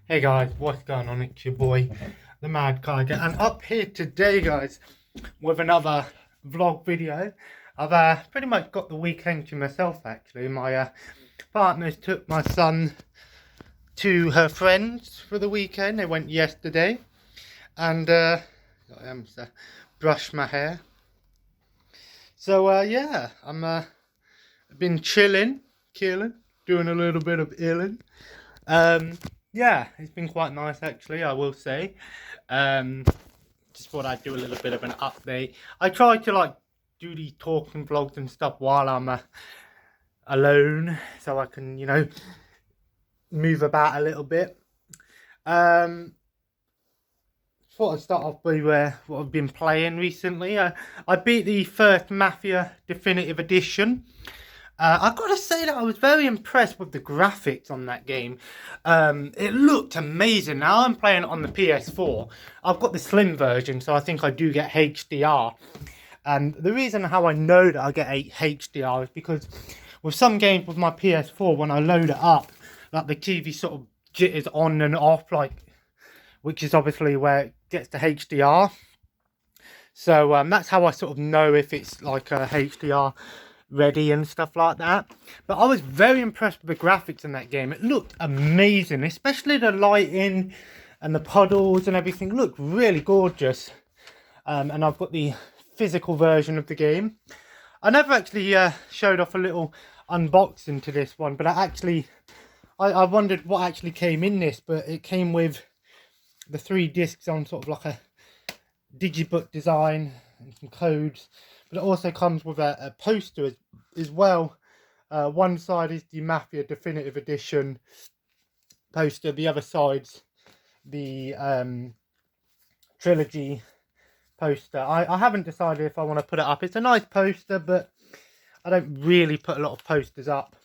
Hey guys, what's going on? It's your boy, the Mad Tiger, and up here today, guys, with another vlog video. I've pretty much got the weekend to myself. Actually, my partners took my son to her friends for the weekend. They went yesterday, and I am to brush my hair. So yeah, I've been chilling, doing a little bit of illin'. Yeah, it's been quite nice actually, I will say. Um, just thought I'd do a little bit of an update. I try to like do these talking vlogs and stuff while I'm alone, so I can, move about a little bit. Um, Thought I'd start off with what I've been playing recently. I beat the first Mafia Definitive Edition. I've got to say that I was very impressed with the graphics on that game. It looked amazing. Now I'm playing it on the PS4. I've got the slim version, so I think I do get HDR. And the reason how I know that I get a HDR is because with some games with my PS4, when I load it up, like the TV sort of jitters on and off, which is obviously where it gets the HDR. So that's how I sort of know if it's like a HDR ready and stuff like that. But I was very impressed with the graphics in that game. It looked amazing, especially the lighting and the puddles and everything looked really gorgeous. And I've got the physical version of the game. I never actually showed off a little unboxing to this one, but I wondered what actually came in this, but it came with the 3 discs on sort of like a digibook design and some codes, but it also comes with a poster as well. One side is the Mafia Definitive Edition poster, the other side's the trilogy poster. I haven't decided if I want to put it up. It's a nice poster, but I don't really put a lot of posters up.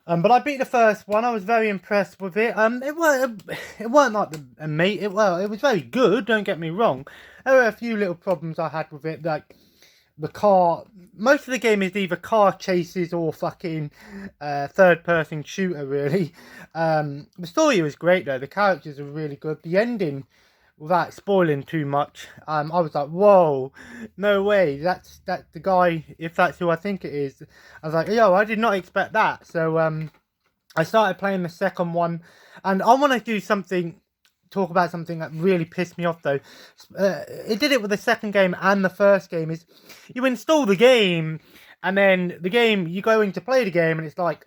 But I beat the first one. I was very impressed with it. It weren't like the mate. It was very good. Don't get me wrong. There were a few little problems I had with it, like the car. Most of the game is either car chases or fucking third-person shooter. Really. The story was great though. The characters are really good. The ending, without spoiling too much, I was like, whoa, no way, that's the guy, if that's who I think it is. I was like, yo, I did not expect that. So I started playing the second one, and I want to talk about something that really pissed me off though. It did it with the second game and the first game. Is you install the game, and then you go in to play the game, and it's like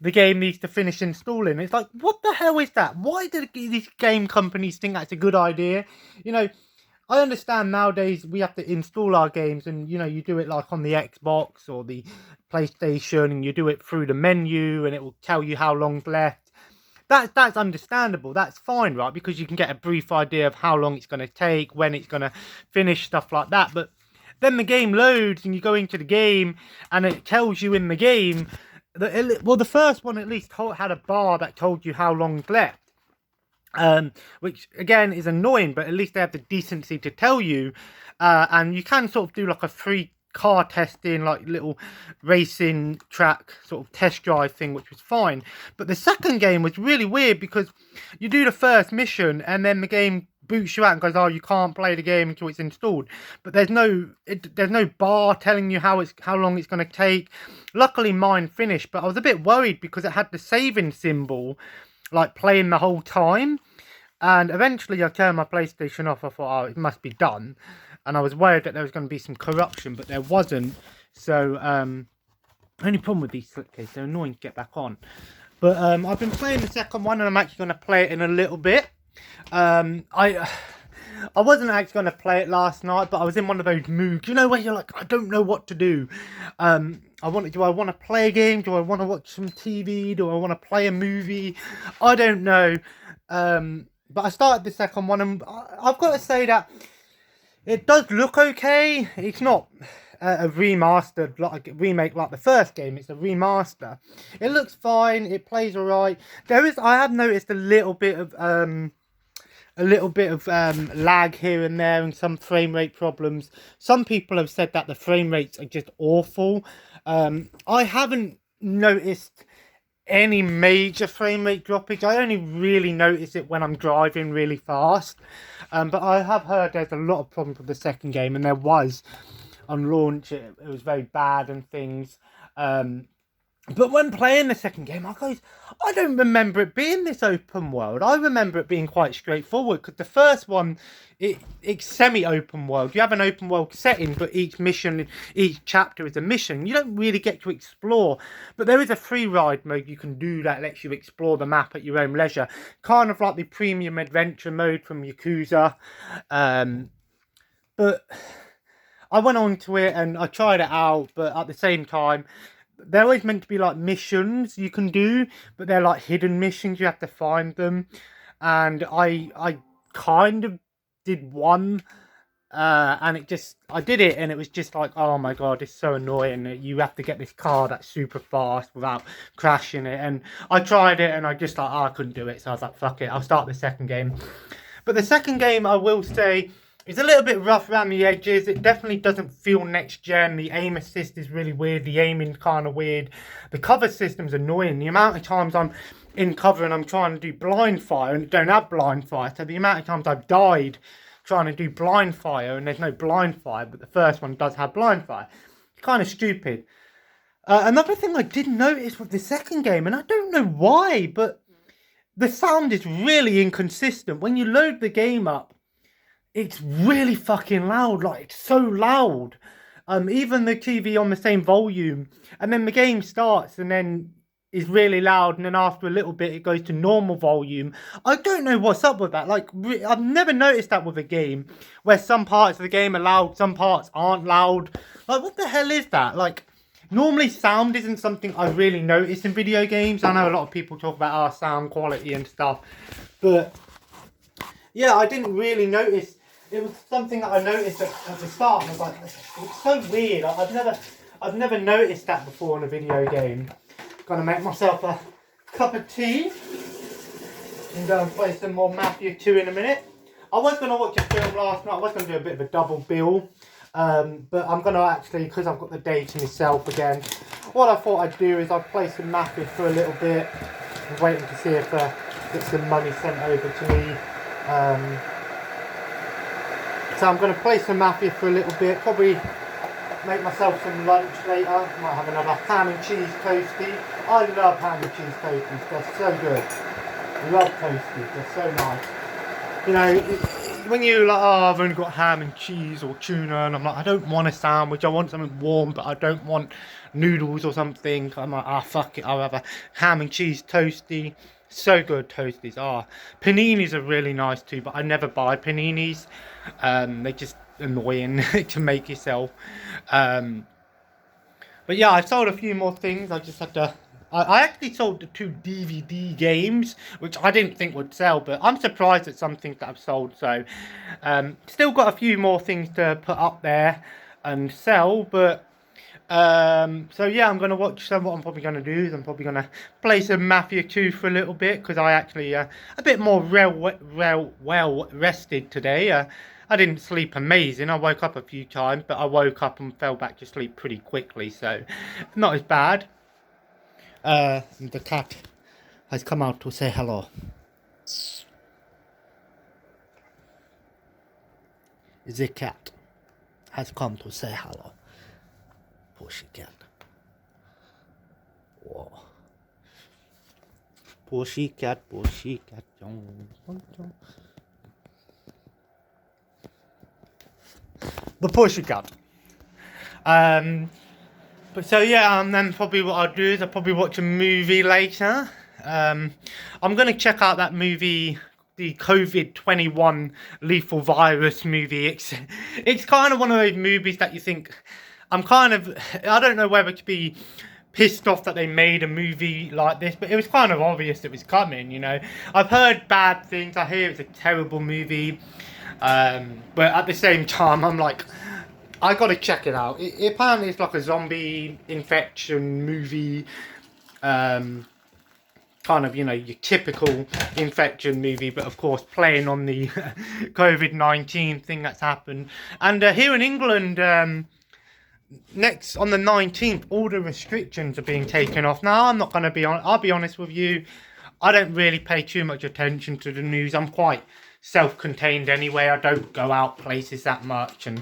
the game needs to finish installing. It's like, what the hell is that? Why do these game companies think that's a good idea? I understand nowadays we have to install our games, and you do it like on the Xbox or the PlayStation, and you do it through the menu, and it will tell you how long's left. That's understandable. That's fine, right? Because you can get a brief idea of how long it's going to take, when it's going to finish, stuff like that. But then the game loads, and you go into the game, and it tells you in the game that the first one at least had a bar that told you how long's left. Which again is annoying, but at least they have the decency to tell you, and you can sort of do like a free car testing, like little racing track sort of test drive thing, which was fine. But the second game was really weird, because you do the first mission and then the game boots you out and goes, oh, you can't play the game until it's installed. But there's no bar telling you how long it's going to take. Luckily mine finished, but I was a bit worried because it had the saving symbol like playing the whole time. And eventually I turned my PlayStation off. I thought, oh, it must be done. And I was worried that there was going to be some corruption, but there wasn't. So, only problem with these slipcases, they're annoying to get back on. But I've been playing the second one, and I'm actually going to play it in a little bit. I wasn't actually going to play it last night, but I was in one of those moods, where you're like, I don't know what to do. Do I want to play a game? Do I want to watch some TV? Do I want to play a movie? I don't know. But I started the second one, and I've got to say that it does look okay. It's not a remastered remake like the first game. It's a remaster. It looks fine. It plays alright. I have noticed a little bit of lag here and there, and some frame rate problems. Some people have said that the frame rates are just awful. I haven't noticed any major frame rate droppage. I only really notice it when I'm driving really fast. But I have heard there's a lot of problems with the second game, and there was on launch. It was very bad and things. But when playing the second game, I don't remember it being this open world. I remember it being quite straightforward, because the first one, it's semi-open world. You have an open world setting, but each chapter is a mission. You don't really get to explore. But there is a free ride mode you can do that lets you explore the map at your own leisure. Kind of like the premium adventure mode from Yakuza. But I went on to it and I tried it out, but at the same time, they're always meant to be like missions you can do, but they're like hidden missions. You have to find them. And I kind of did one, and I did it, and it was just like, oh my god, it's so annoying that you have to get this car that's super fast without crashing it. And I tried it, and I just like, I couldn't do it. So I was like, fuck it, I'll start the second game. But the second game, I will say, it's a little bit rough around the edges. It definitely doesn't feel next gen. The aim assist is really weird. The aiming's kind of weird. The cover system's annoying. The amount of times I'm in cover and I'm trying to do blind fire and don't have blind fire. So the amount of times I've died trying to do blind fire and there's no blind fire, but the first one does have blind fire. It's kind of stupid. Another thing I did notice with the second game, and I don't know why, but the sound is really inconsistent. When you load the game up, it's really fucking loud. Like, it's so loud. Even the TV on the same volume, and then the game starts and then is really loud, and then after a little bit it goes to normal volume. I don't know what's up with that. Like, I've never noticed that with a game, where some parts of the game are loud, some parts aren't loud. Like, what the hell is that? Like, normally sound isn't something I really notice in video games. I know a lot of people talk about our sound quality and stuff, but yeah, I didn't really notice. It was something that I noticed at the start, and I was like, it's so weird. I've never noticed that before in a video game. Gonna make myself a cup of tea and go and play some more Mafia 2 in a minute. I was gonna watch a film last night. I was gonna do a bit of a double bill, but I'm gonna actually, because I've got the day to myself again, what I thought I'd do is I'd play some Mafia for a little bit. I'm waiting to see if get some money sent over to me. So I'm going to play some Mafia for a little bit, probably make myself some lunch later. Might have another ham and cheese toastie. I love ham and cheese toasties, they're so good. I love toasties, they're so nice. You know, when you're like, oh, I've only got ham and cheese or tuna, and I'm like, I don't want a sandwich, I want something warm, but I don't want noodles or something. I'm like, ah, fuck it, I'll have a ham and cheese toastie. So good, toasties are. Paninis are really nice too, but I never buy paninis. They're just annoying to make yourself. But yeah, I sold a few more things. I just had to. I actually sold the 2 DVD games, which I didn't think would sell, but I'm surprised at some things that I've sold. So, still got a few more things to put up there and sell, but. So yeah, I'm going to watch some. What I'm probably going to do is I'm probably going to play some Mafia 2 for a little bit, because I actually a bit more well rested today. I didn't sleep amazing. I woke up a few times, but I woke up and fell back to sleep pretty quickly, so not as bad. The cat has come out to say hello. The cat has come to say hello. Pussycat. Whoa. Pussycat, pussycat. The pussycat. But so yeah, then probably what I'll do is I'll probably watch a movie later. I'm gonna check out that movie, the COVID-21 lethal virus movie. It's kind of one of those movies that you think, I don't know whether to be pissed off that they made a movie like this, but it was kind of obvious it was coming, you know. I've heard bad things. I hear it's a terrible movie, but at the same time, I'm like, I gotta check it out. Apparently it's like a zombie infection movie, kind of, you know, your typical infection movie, but of course playing on the COVID-19 thing that's happened. And here in England, next on the 19th, all the restrictions are being taken off. Now, I'm not going to be on. I'll be honest with you. I don't really pay too much attention to the news. I'm quite self-contained anyway. I don't go out places that much, and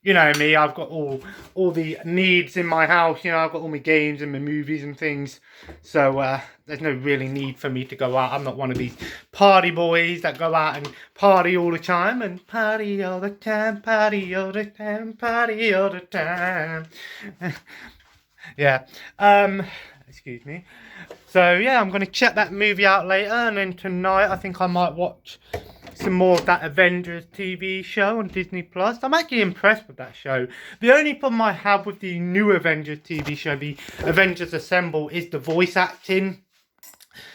you know me, I've got all the needs in my house. You know, I've got all my games and my movies and things. So there's no really need for me to go out. I'm not one of these party boys that go out and party all the time. And party all the time, party all the time, party all the time. Yeah. Excuse me. So yeah, I'm going to check that movie out later. And then tonight, I think I might watch some more of that Avengers TV show on Disney Plus. I'm actually impressed with that show. The only problem I have with the new Avengers TV show, the Avengers Assemble, is the voice acting.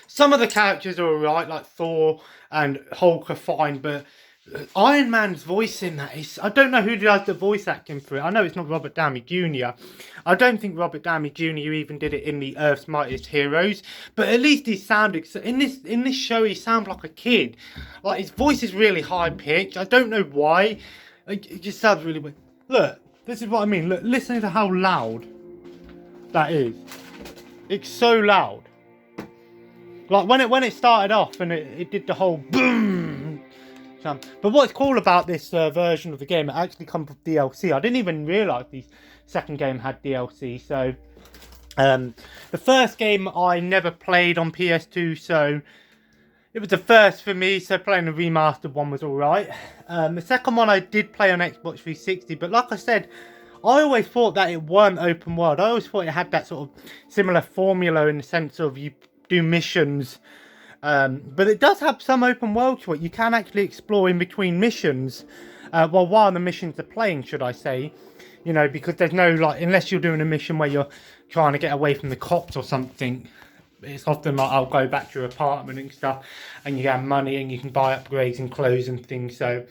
Some of the characters are alright, like Thor and Hulk are fine, but Iron Man's voice in that is... I don't know who does the voice acting for it. I know it's not Robert Downey Jr. I don't think Robert Downey Jr. even did it in the Earth's Mightiest Heroes, but at least he sounded... In this show, he sounds like a kid. Like, his voice is really high-pitched. I don't know why. It just sounds really weird. Look, this is what I mean. Look, listen to how loud that is. It's so loud. Like, when it started off and it did the whole boom... But what's cool about this version of the game, it actually comes with DLC. I didn't even realise the second game had DLC. So, the first game I never played on PS2, so it was the first for me. So playing the remastered one was alright. The second one I did play on Xbox 360, but like I said, I always thought that it weren't open world. I always thought it had that sort of similar formula in the sense of you do missions. But it does have some open world to it. You can actually explore in between missions, while the missions are playing, should I say. You know, because there's no, like, unless you're doing a mission where you're trying to get away from the cops or something, it's often like, I'll go back to your apartment and stuff, and you have money and you can buy upgrades and clothes and things. So,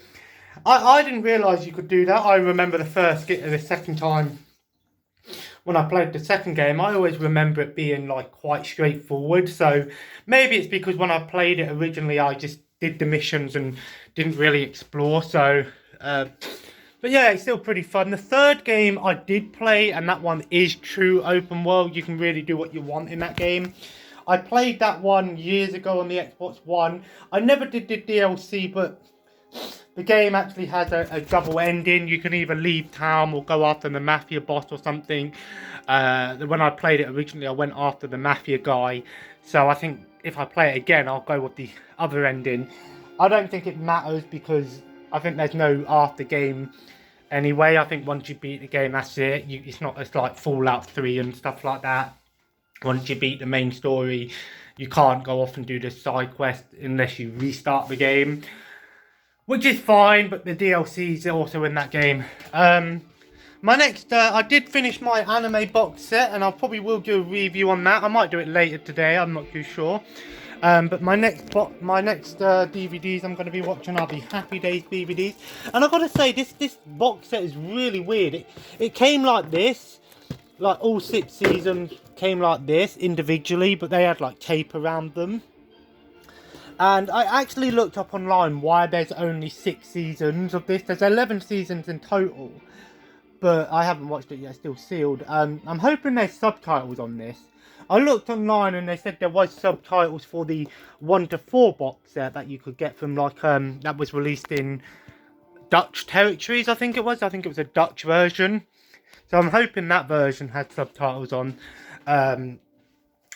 I didn't realise you could do that. I remember the second time, when I played the second game, I always remember it being like quite straightforward. So maybe it's because when I played it originally, I just did the missions and didn't really explore. So, but yeah, it's still pretty fun. The third game I did play, and that one is true open world. You can really do what you want in that game. I played that one years ago on the Xbox One. I never did the DLC, but the game actually has a double ending. You can either leave town or go after the mafia boss or something. When I played it originally, I went after the mafia guy. So I think if I play it again, I'll go with the other ending. I don't think it matters because I think there's no after game anyway. I think once you beat the game, that's it. It's like Fallout 3 and stuff like that. Once you beat the main story, you can't go off and do the side quest unless you restart the game. Which is fine, but the DLC is also in that game. My next, I did finish my anime box set, and I probably will do a review on that. I might do it later today, I'm not too sure. But my next DVDs I'm going to be watching are the Happy Days DVDs. And I've got to say, this box set is really weird. It came like this. Like, all 6 seasons came like this, individually, but they had, like, tape around them. And I actually looked up online why there's only 6 seasons of this. There's 11 seasons in total, but I haven't watched it yet, still sealed. I'm hoping there's subtitles on this. I looked online and they said there was subtitles for the 1 to 4 box set that you could get from, like, that was released in Dutch territories, I think it was. I think it was a Dutch version. So I'm hoping that version had subtitles on.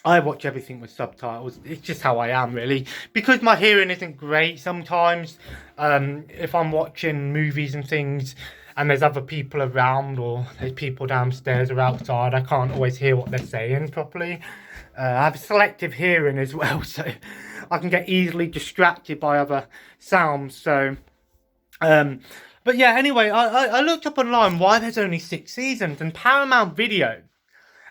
I watch everything with subtitles. It's just how I am, really. Because my hearing isn't great sometimes, if I'm watching movies and things and there's other people around or there's people downstairs or outside, I can't always hear what they're saying properly. I have selective hearing as well, so I can get easily distracted by other sounds. So, but yeah, anyway, I looked up online why there's only 6 seasons, and Paramount Video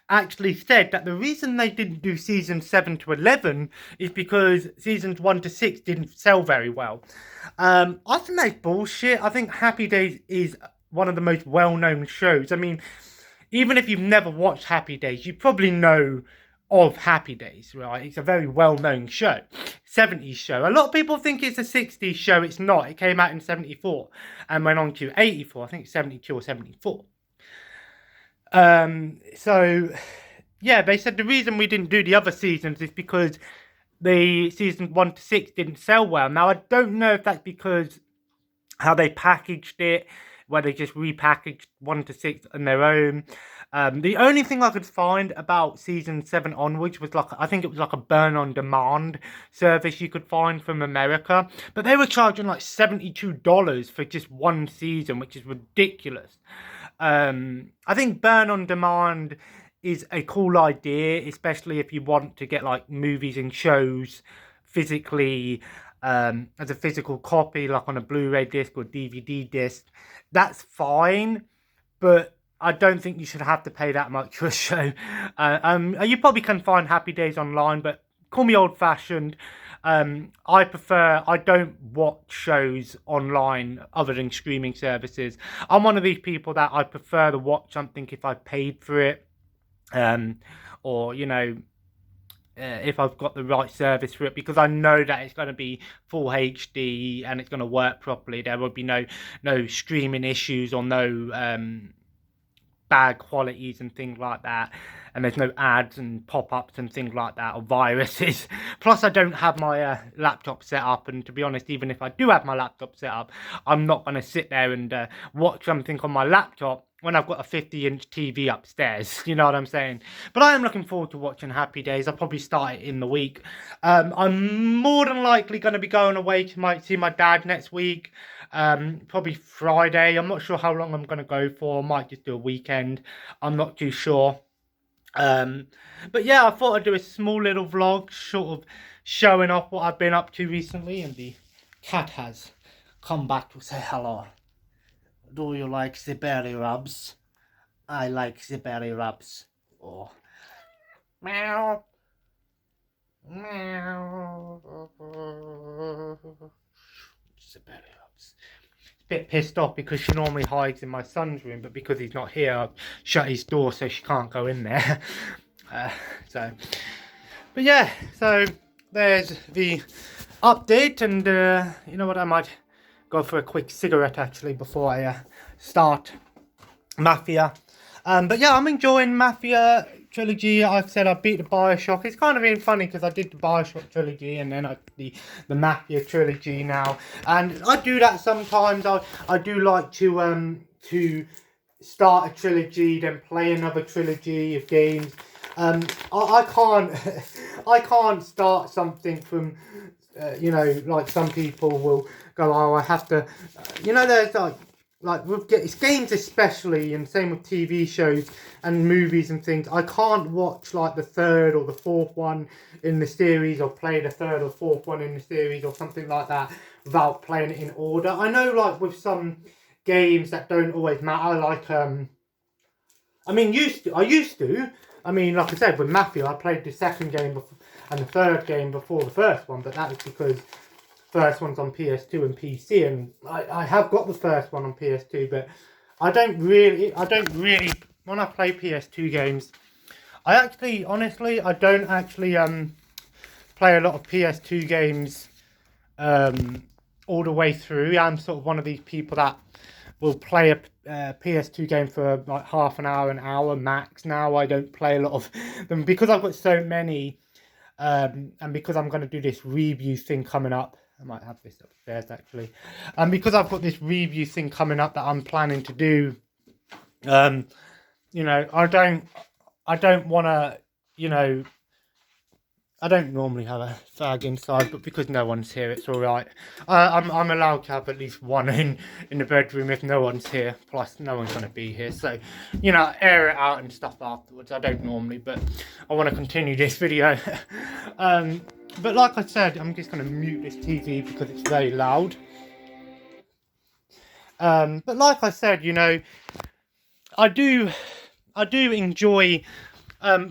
actually said that the reason they didn't do seasons 7 to 11 is because seasons 1 to 6 didn't sell very well. I think that's bullshit. I think Happy Days is one of the most well-known shows. I mean, even if you've never watched Happy Days, you probably know of Happy Days, right? It's a very well-known show. 70s show. A lot of people think it's a 60s show. It's not. It came out in 74 and went on to 84. I think 72 or 74. So yeah, they said the reason we didn't do the other seasons is because the seasons 1 to 6 didn't sell well. Now I don't know if that's because how they packaged it, where they just repackaged 1 to 6 on their own. The only thing I could find about season 7 onwards was I think it was like a burn on demand service you could find from America, but they were charging like $72 for just one season, which is ridiculous. I think burn on demand is a cool idea, especially if you want to get like movies and shows physically, as a physical copy, like on a Blu-ray disc or DVD disc. That's fine, but I don't think you should have to pay that much for a show. You probably can find Happy Days online, but call me old-fashioned. I don't watch shows online other than streaming services. I'm one of these people that I prefer to watch something if I paid for it. Or, if I've got the right service for it, because I know that it's going to be full HD and it's going to work properly. There will be no streaming issues or no bad qualities and things like that, and there's no ads and pop-ups and things like that, or viruses. Plus I don't have my laptop set up, and to be honest, even if I do have my laptop set up, I'm not going to sit there and watch something on my laptop when I've got a 50-inch TV upstairs. You know what I'm saying? But I am looking forward to watching Happy Days. I'll probably start it in the week. I'm more than likely going to be going away to see my dad next week. Probably Friday. I'm not sure how long I'm going to go for. I might just do a weekend. I'm not too sure. But yeah, I thought I'd do a small little vlog, sort of showing off what I've been up to recently. And the cat has come back to say hello. Do you like the belly rubs? I like the belly rubs. Oh. Meow. Meow. The belly rubs. A bit pissed off because she normally hides in my son's room, but because he's not here, I've shut his door so she can't go in there. But yeah, so there's the update, and you know what, I might go for a quick cigarette actually before I start Mafia. But yeah, I'm enjoying Mafia trilogy. I've said I beat the Bioshock. It's kind of been funny because I did the Bioshock trilogy and then the Mafia trilogy now, and I do that sometimes. I do like to start a trilogy, then play another trilogy of games. I can't I can't start something from like some people will go, oh, I have to, there's like with games especially, and same with TV shows and movies and things. I can't watch like the third or the fourth one in the series, or play the third or fourth one in the series or something like that without playing it in order. I know like with some games that don't always matter, like I used to. I mean, like I said, with Mafia, I played the second game before, and the third game before the first one, but that was because first one's on PS2 and PC, and I have got the first one on PS2, but I don't really, when I play PS2 games, honestly, I don't actually play a lot of PS2 games all the way through. I'm sort of one of these people that will play a PS2 game for like half an hour max. Now I don't play a lot of them because I've got so many, and because I'm going to do this review thing coming up. I might have this upstairs actually. And because I've got this review thing coming up that I'm planning to do, I don't want to, I don't normally have a fag inside, but because no one's here, it's all right. I'm allowed to have at least one in the bedroom if no one's here. Plus, no one's going to be here, so air it out and stuff afterwards. I don't normally, but I want to continue this video. But like I said, I'm just going to mute this TV because it's very loud. But like I said, I do enjoy.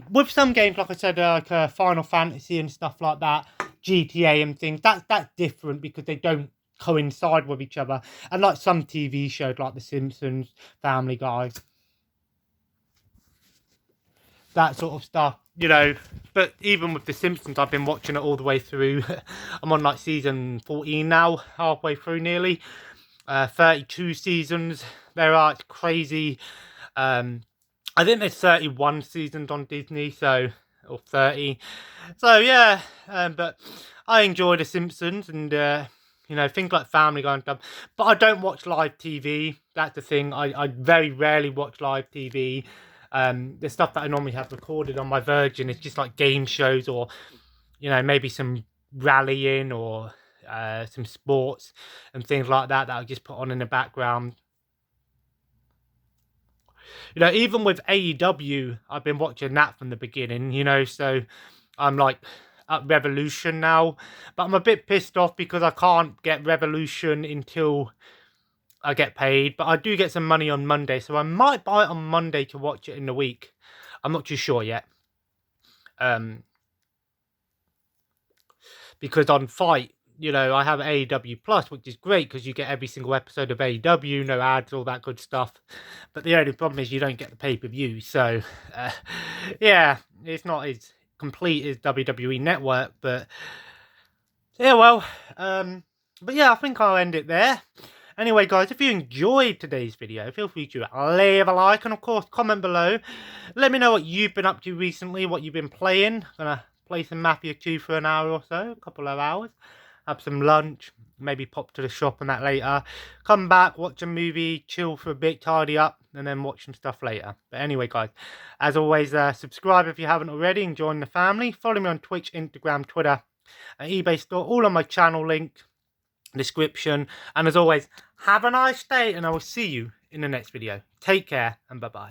With some games, like I said, like Final Fantasy and stuff like that, GTA and things, that's different because they don't coincide with each other. And like some TV shows like The Simpsons, Family Guy, that sort of stuff, But even with The Simpsons, I've been watching it all the way through. I'm on like season 14 now, halfway through nearly. 32 seasons there are, it's crazy. I think there's 31 seasons on Disney, so, or 30. So yeah, but I enjoy The Simpsons and you know, things like Family Guy and stuff. But I don't watch live TV. That's the thing. I very rarely watch live TV. The stuff that I normally have recorded on my Virgin is just like game shows, or you know, maybe some rallying, or some sports and things like that I just put on in the background. You know, even with AEW, I've been watching that from the beginning, you know, so I'm like at Revolution now. But I'm a bit pissed off because I can't get Revolution until I get paid. But I do get some money on Monday, so I might buy it on Monday to watch it in the week. I'm not too sure yet. Because on Fight, you know, I have AEW Plus, which is great because you get every single episode of AEW, no ads, all that good stuff. But the only problem is you don't get the pay-per-view. So, yeah, it's not as complete as WWE Network, but yeah, well, but yeah, I think I'll end it there. Anyway, guys, if you enjoyed today's video, feel free to leave a like and, of course, comment below. Let me know what you've been up to recently, what you've been playing. Gonna play some Mafia 2 for an hour or so, a couple of hours. Have some lunch, maybe pop to the shop and that later. Come back, watch a movie, chill for a bit, tidy up, and then watch some stuff later. But anyway, guys, as always, subscribe if you haven't already and join the family. Follow me on Twitch, Instagram, Twitter, and eBay store, all on my channel link, description. And as always, have a nice day, and I will see you in the next video. Take care, and bye-bye.